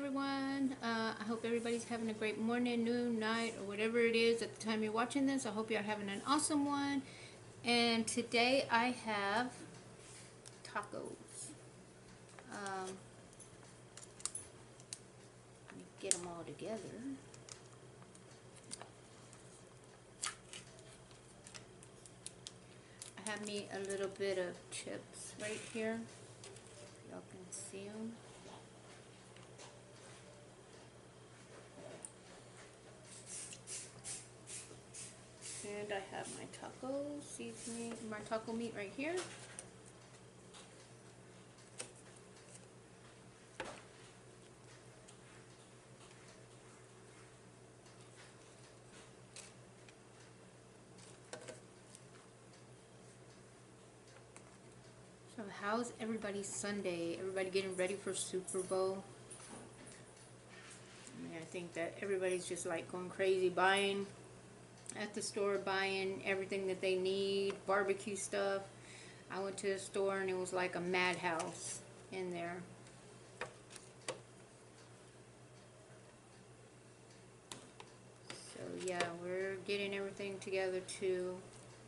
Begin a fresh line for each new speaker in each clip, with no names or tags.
everyone. I hope everybody's having a great morning, noon, night, or whatever it is at the time you're watching this. I hope you're having an awesome one. And today I have tacos. Let me get them all together. I have me a little bit of chips right here. Y'all can see them. And I have my taco seasoning, my taco meat right here. So how's everybody's Sunday? Everybody getting ready for Super Bowl? I think that everybody's just like going crazy buying at the store, buying everything that they need, barbecue stuff. I went to the store and it was like a madhouse in there. So yeah, we're getting everything together too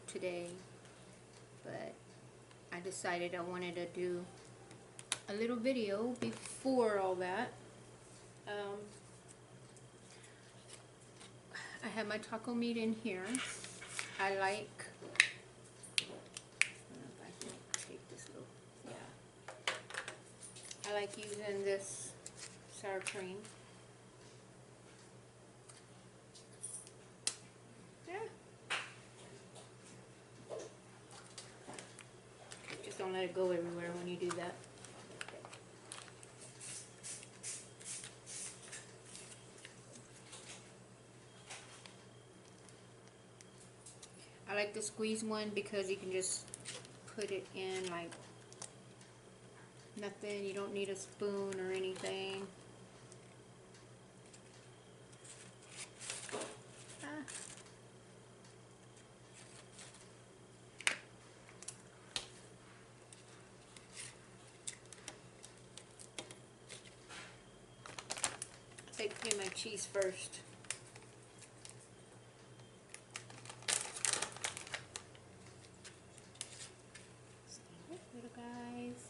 today, but I decided I wanted to do a little video before all that. I have my taco meat in here. I like, if I can take this little, I like using this sour cream. Yeah. Just don't let it go everywhere when you do that. I like the squeeze one because you can just put it in like nothing. You don't need a spoon or anything. I take my cheese first. Little guys.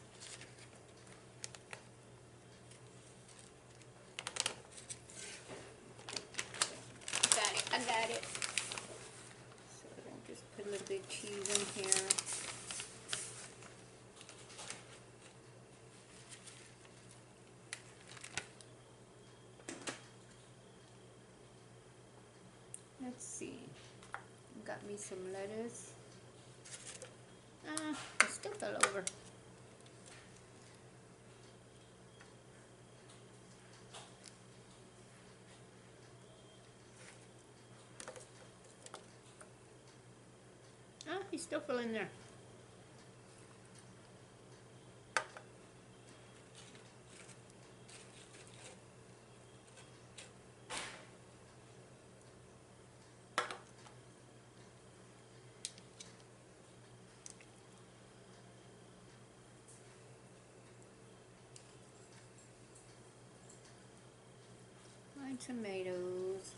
I got it. So I'll just put a little bit of cheese in here. Let's see. Got me some lettuce. It still fell over. He's still still in there. My tomatoes.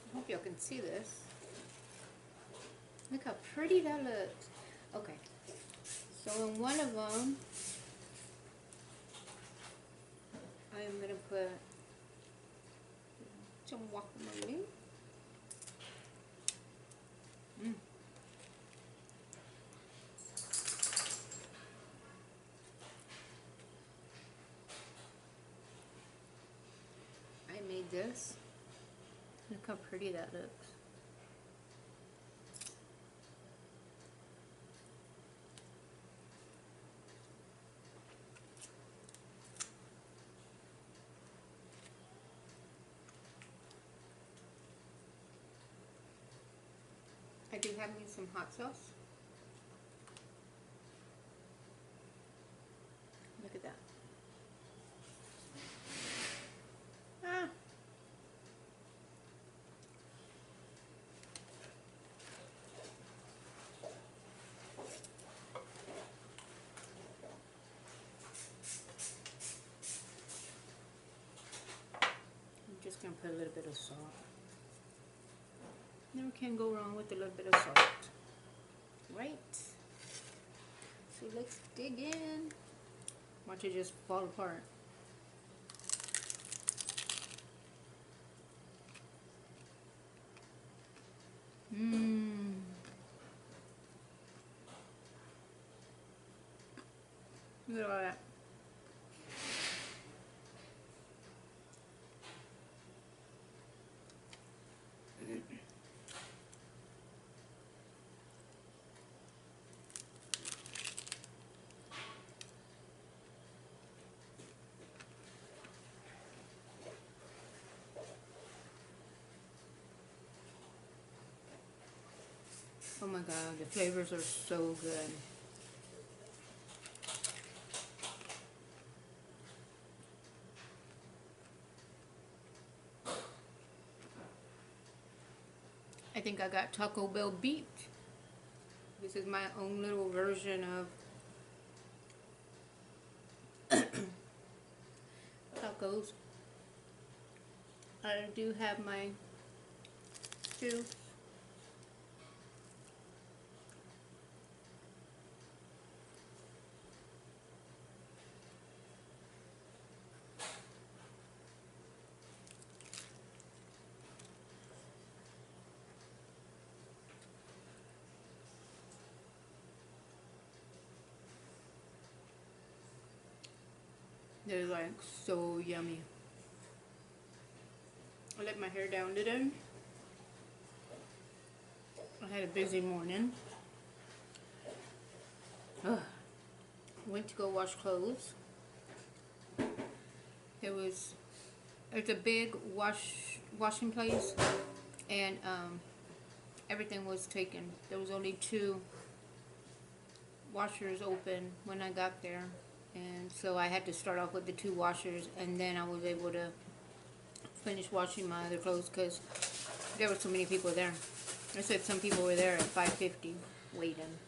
I hope y'all can see this. Look how pretty that looks. Okay, so in one of them, I am going to put some guacamole. I made this. Look how pretty that looks. I do have me some hot sauce. Look at that. And put a little bit of salt. Never can go wrong with a little bit of salt. Right? So let's dig in. Watch it just fall apart. Mmm. Look at all that. Oh my god, the flavors are so good. I think I got Taco Bell beat. This is my own little version of tacos. I do have my juice. They're like so yummy. I let my hair down today. I had a busy morning. Ugh. Went to go wash clothes. It's a big washing place, and everything was taken. There was only 2 washers open when I got there, and so I had to start off with the 2 washers, and then I was able to finish washing my other clothes because there were so many people there. I said some people were there at 5:50 waiting.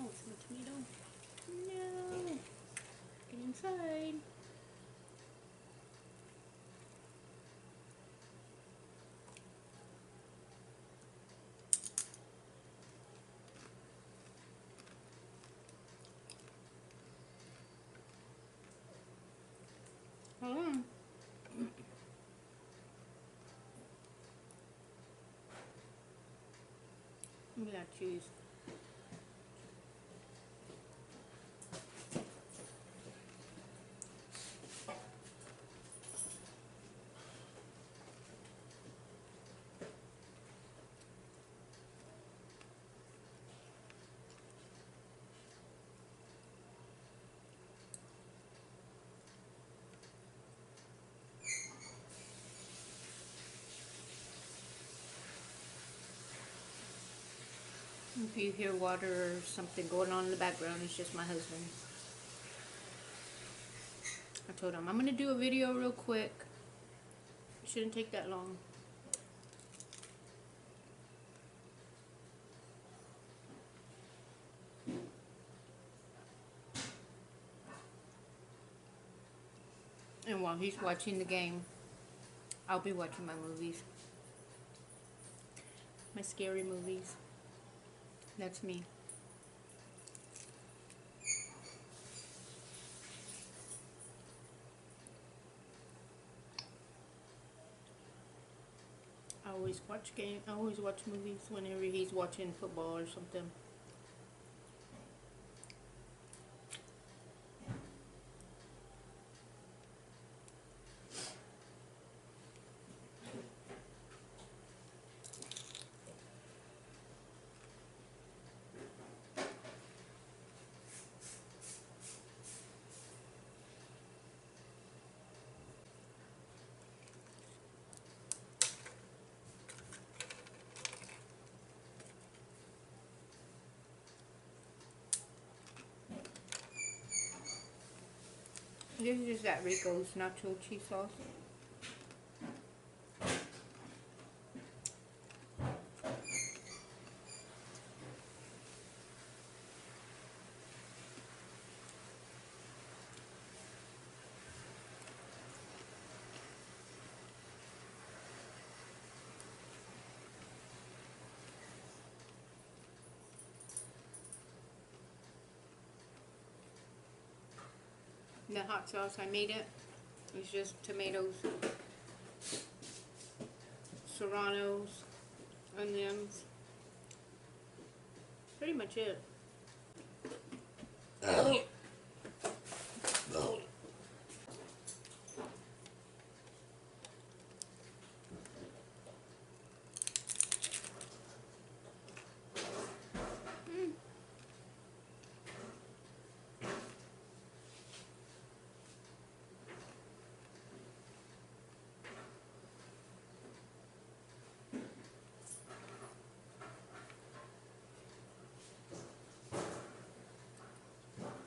Oh, it's my tomato. No! Get inside. Hold on. Look at that cheese. If you hear water or something going on in the background, it's just my husband. I told him, I'm going to do a video real quick. It shouldn't take that long. And while he's watching the game, I'll be watching my movies. My scary movies. That's me. I always watch movies whenever he's watching football or something. This is just that Rico's nacho cheese sauce. The hot sauce, I made it. It's just tomatoes, serranos, onions. Pretty much it.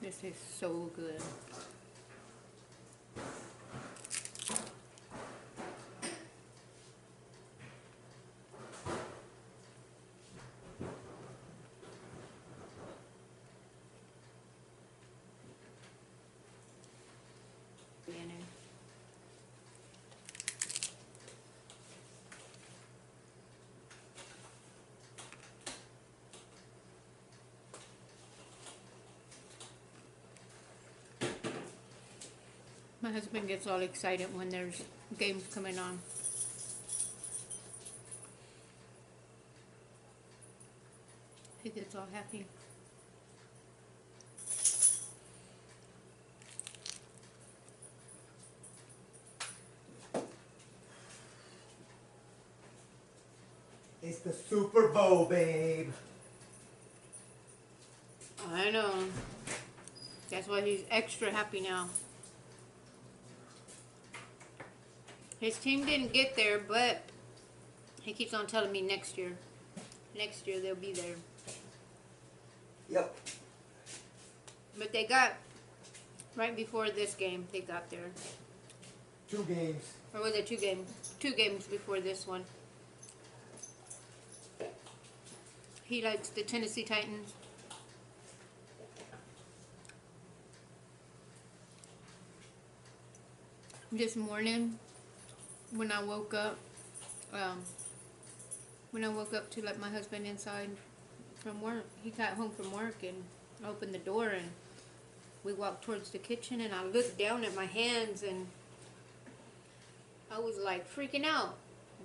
This is so good. My husband gets all excited when there's games coming on. He gets all happy.
It's the Super Bowl, babe.
I know. That's why he's extra happy now. His team didn't get there, but he keeps on telling me next year. Next year they'll be there.
Yep.
But they got, right before this game, they got there.
2 games.
Or was it 2 games? 2 games before this one. He likes the Tennessee Titans. This morning, when I woke up to let my husband inside from work, he got home from work and opened the door and we walked towards the kitchen and I looked down at my hands and I was like freaking out.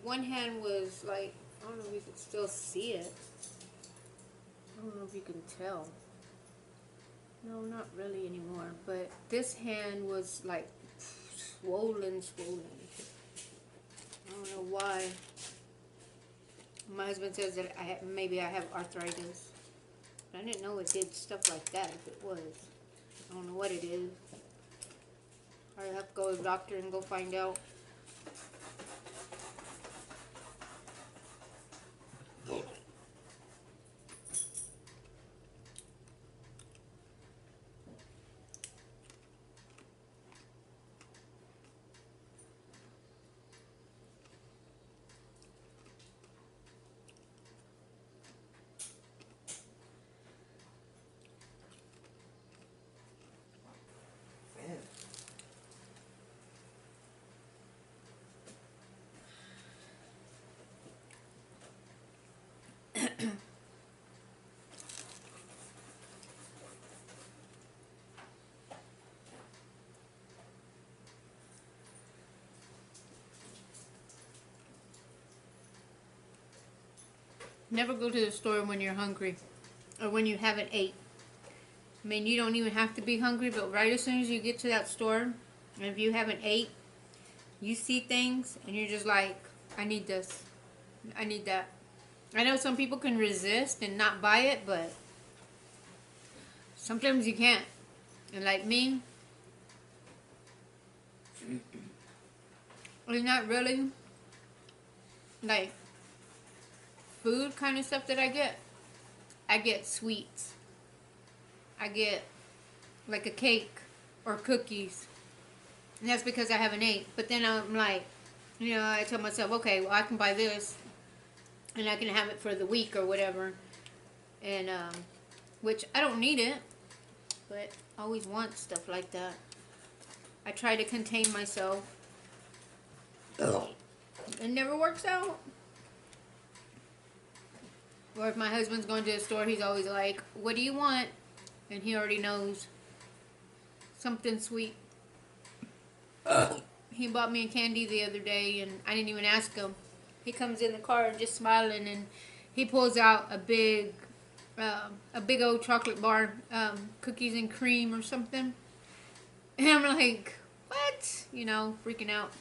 One hand was like, I don't know if you can still see it. I don't know if you can tell. No, not really anymore. But this hand was like swollen. I don't know why. My husband says that maybe I have arthritis. I didn't know it did stuff like that if it was. I don't know what it is. I have to go to the doctor and go find out. Never go to the store when you're hungry or when you haven't ate. I mean, you don't even have to be hungry, but right as soon as you get to that store, and if you haven't ate, you see things and you're just like, I need this. I need that. I know some people can resist and not buy it, but sometimes you can't. And like me, it's not really like food kind of stuff that I get. I get sweets. I get like a cake or cookies And that's because I haven't ate. But then I'm like, you know, I tell myself, okay, well, I can buy this, and I can have it for the week or whatever. And, which I don't need it, but I always want stuff like that. I try to contain myself. It never works out. Or if my husband's going to the store, he's always like, what do you want? And he already knows. Something sweet. He bought me a candy the other day, and I didn't even ask him. He comes in the car just smiling, and he pulls out a big old chocolate bar, cookies and cream or something. And I'm like, what? You know, freaking out.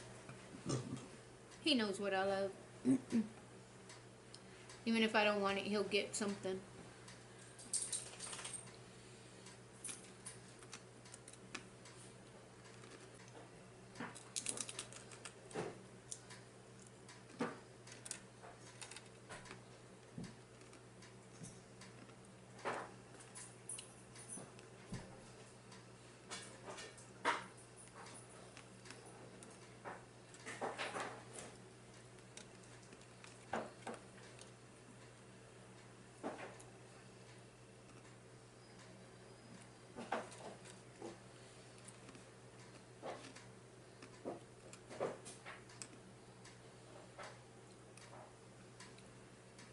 He knows what I love. Even if I don't want it, he'll get something.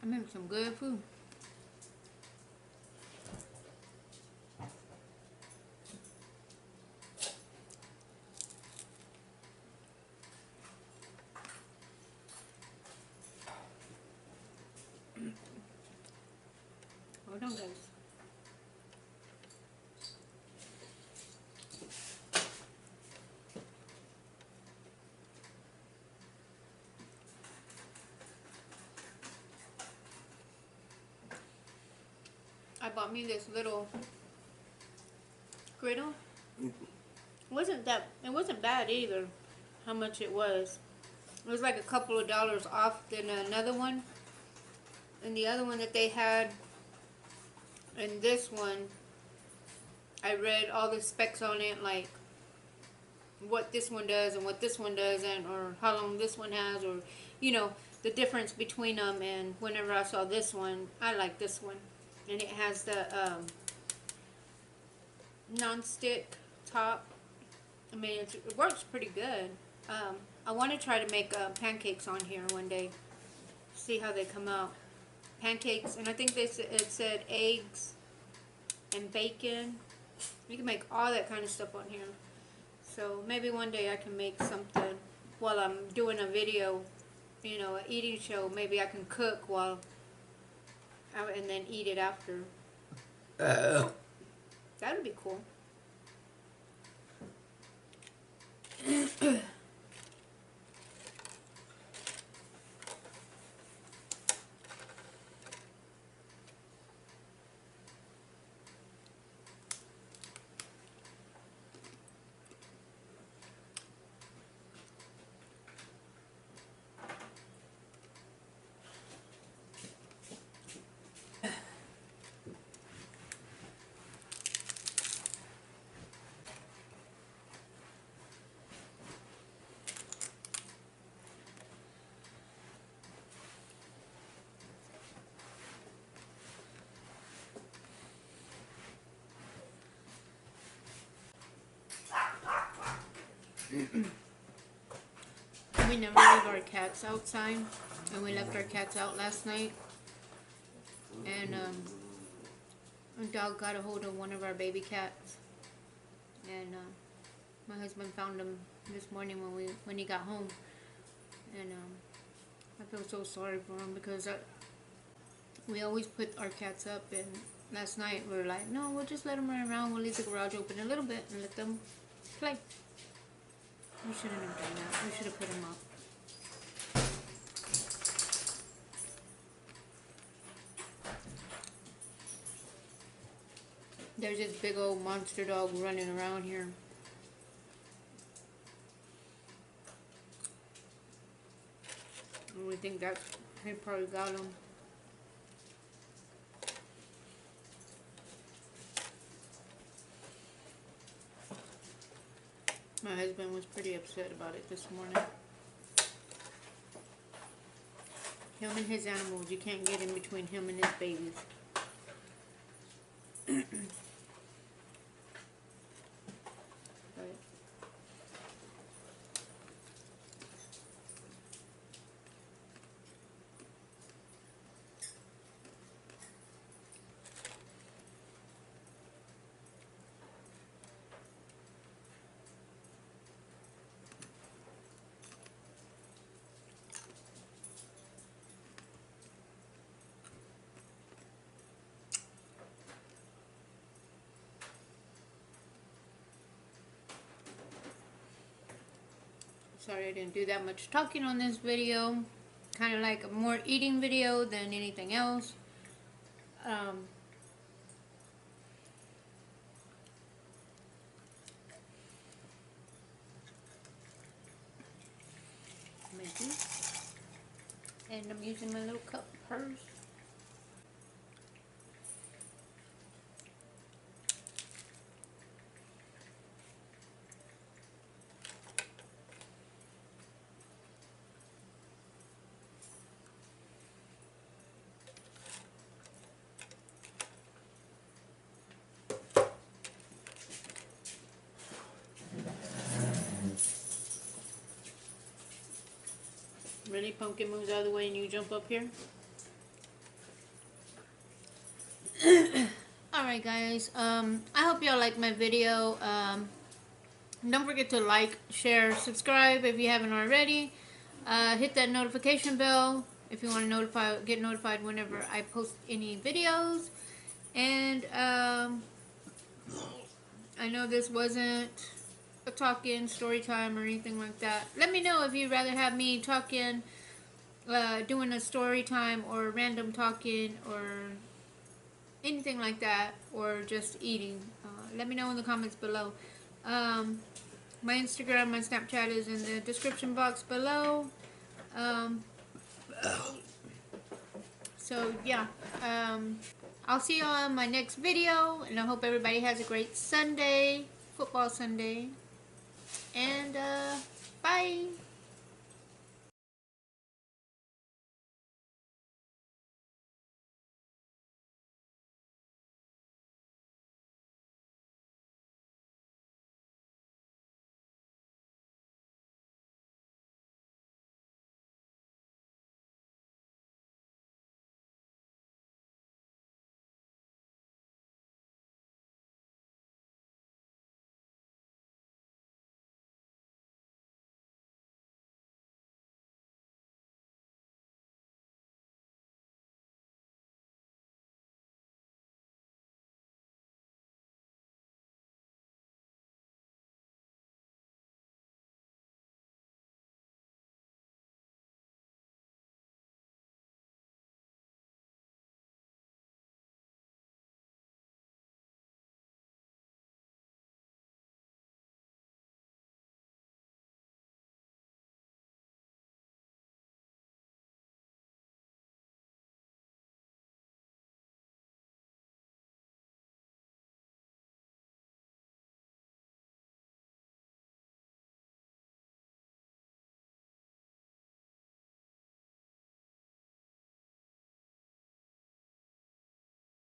I made some good food. Hold on, guys. I bought me this little griddle. It wasn't bad either, how much it was. It was like a couple of dollars off than another one. And the other one that they had, and this one, I read all the specs on it, like what this one does and what this one doesn't, or how long this one has, or, you know, the difference between them. And whenever I saw this one, I like this one. And it has the non-stick top. I mean, it works pretty good. I want to try to make pancakes on here one day. See how they come out. Pancakes, and I think it said eggs and bacon. You can make all that kind of stuff on here. So maybe one day I can make something while I'm doing a video, you know, an eating show. Maybe I can cook while and then eat it after. That would be cool. We never leave our cats outside, and we left our cats out last night, and a dog got a hold of one of our baby cats, and my husband found him this morning when he got home, and I feel so sorry for him because we always put our cats up, and last night we were like, no, we'll just let them run around, we'll leave the garage open a little bit and let them play. We shouldn't have done that. We should have put him up. There's this big old monster dog running around here. And we think that he probably got him. My husband was pretty upset about it this morning. Him and his animals, you can't get in between him and his babies. But sorry I didn't do that much talking on this video. Kind of like a more eating video than anything else. Maybe. And I'm using my little cup purse. Really, Pumpkin moves out of the way and you jump up here? Alright guys, I hope y'all like my video. Don't forget to like, share, subscribe if you haven't already. Hit that notification bell if you want to get notified whenever I post any videos. And I know this wasn't a talk-in story time or anything like that. Let me know if you'd rather have me talking, doing a story time or random talking or anything like that, or just eating. Let me know in the comments below. My Instagram, my Snapchat is in the description box below. So yeah, I'll see you on my next video, and I hope everybody has a great Sunday, football Sunday. And bye.